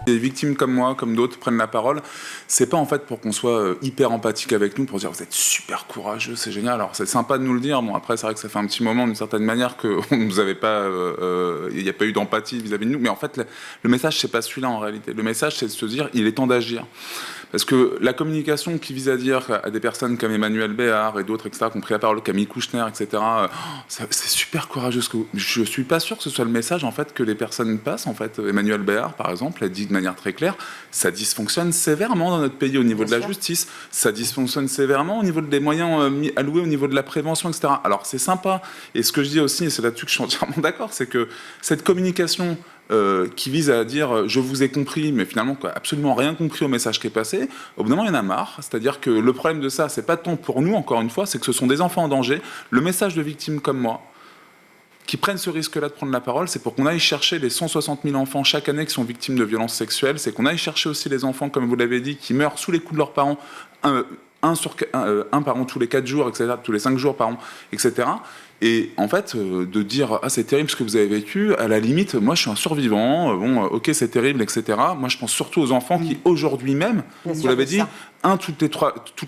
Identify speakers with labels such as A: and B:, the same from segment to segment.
A: Des victimes comme moi, comme d'autres, prennent la parole. C'est pas en fait pour qu'on soit hyper empathique avec nous, pour dire vous êtes super courageux, c'est génial. Alors c'est sympa de nous le dire. Bon après c'est vrai que ça fait un petit moment d'une certaine manière que vous avez pas, il n'y a pas eu d'empathie vis-à-vis de nous. Mais en fait le message c'est pas celui-là en réalité. Le message c'est de se dire il est temps d'agir. Parce que la communication qui vise à dire à des personnes comme Emmanuel Béard et d'autres, etc., qui ont pris la parole, Camille Kouchner, etc., c'est super courageux. Je suis pas sûr que ce soit le message en fait que les personnes passent. En fait, Emmanuel Béard, par exemple, a dit de manière très claire, ça dysfonctionne sévèrement dans notre pays au niveau de la justice, ça dysfonctionne sévèrement au niveau des moyens alloués au niveau de la prévention, etc. Alors c'est sympa. Et ce que je dis aussi, et c'est là-dessus que je suis entièrement d'accord, c'est que cette communication qui vise à dire je vous ai compris, mais finalement absolument rien compris au message qui est passé, au bout d'un moment il y en a marre. C'est-à-dire que le problème de ça, c'est pas tant pour nous, encore une fois, c'est que ce sont des enfants en danger. Le message de victimes comme moi, qui prennent ce risque-là de prendre la parole, c'est pour qu'on aille chercher les 160 000 enfants chaque année qui sont victimes de violences sexuelles, c'est qu'on aille chercher aussi les enfants, comme vous l'avez dit, qui meurent sous les coups de leurs parents, un par an tous les 4 jours, etc., tous les 5 jours par an, etc. Et en fait, de dire c'est terrible ce que vous avez vécu, à la limite, moi je suis un survivant, ok c'est terrible, etc. Moi je pense surtout aux enfants qui aujourd'hui même, vous l'avez dit, toutes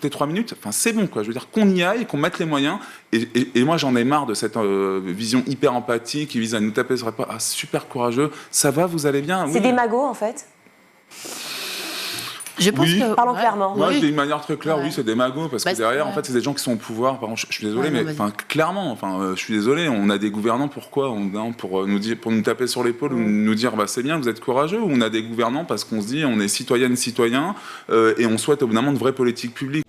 A: les 3 minutes, enfin c'est bon quoi, je veux dire qu'on y aille, qu'on mette les moyens, et moi j'en ai marre de cette vision hyper empathique qui vise à nous taper sur la poire, super courageux, ça va, vous allez bien.
B: C'est des magots en fait.
C: Je pense que...
B: Parlons clairement.
A: Moi, je dis d'une manière très claire, oui, c'est des magots, parce que derrière, en fait, c'est des gens qui sont au pouvoir. Par exemple, je suis désolé, mais clairement, je suis désolé, on a des gouvernants, pourquoi pour nous taper sur l'épaule, ou nous dire, c'est bien, vous êtes courageux, ou on a des gouvernants parce qu'on se dit, on est citoyenne, citoyen, et on souhaite au bout d'un moment de vraies politiques publiques.